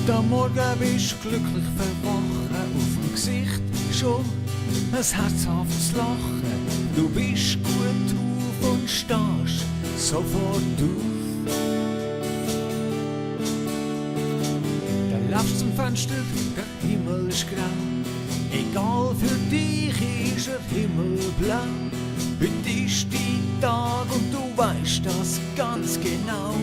Heute am Morgen bist du glücklich verwachen, auf dem Gesicht schon ein herzhaftes Lachen. Du bist gut drauf und stehst sofort auf. Dann laufst zum Fenster, der Himmel ist grau. Egal, für dich ist der Himmel blau. Heute ist dein Tag und du weißt das ganz genau.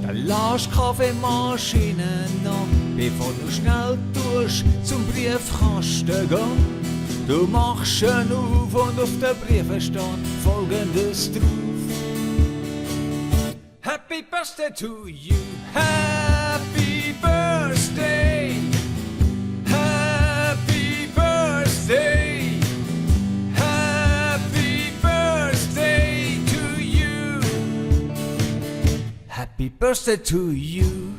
Dann lass Kaffeemaschine an, bevor du schnell tust zum Briefkasten gehen. Du machst ihn auf und auf den Briefen steht Folgendes drauf. Happy Birthday to you, Happy Birthday, Happy Birthday, Happy Birthday to you, Happy Birthday to you.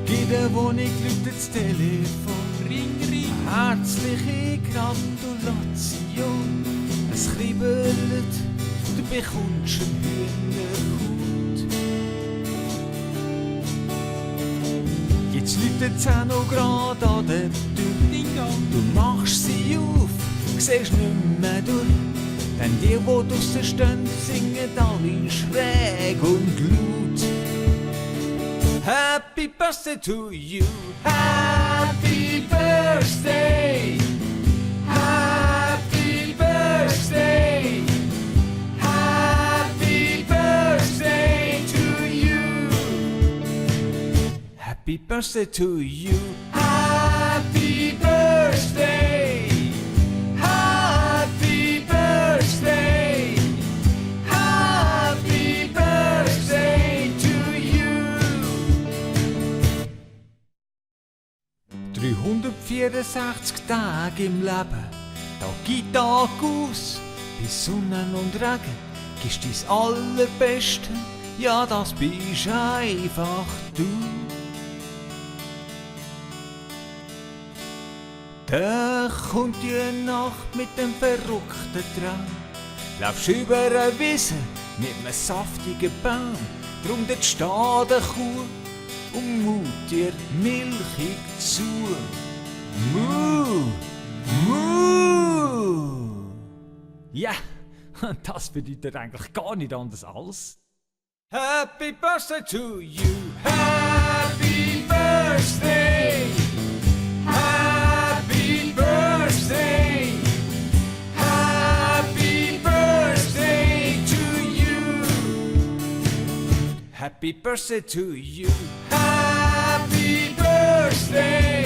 In der Wohnung läutet das Telefon. Ring, ring. Herzliche Gratulation. Es kribbelt, du bekommst einen Hühnerhut. Jetzt läutet es auch noch grad an der Tür. Du machst sie auf, siehst nicht mehr durch. Denn die draussen stehen, singen alle schräg und laut. Happy Birthday to you, Happy Birthday, Happy Birthday, Happy Birthday to you, Happy Birthday to you, Happy Birthday, Happy Birthday, Happy Birthday to you. 364 Tage im Leben, Tag in Tag aus, bei Sonne und Regen, gibst dein Allerbeste, ja das bist einfach du. Da kommt die Nacht mit dem verrückten Traum, laufst über eine Wiese mit einem saftigen Baum, drum dort steht eine Kuh und mut dir milchig zu. Mu, mu. Ja, das bedeutet eigentlich gar nicht anders als Happy Birthday to you, Happy Birthday, Happy Birthday, Happy Birthday to you, Happy Birthday to you, Happy Birthday.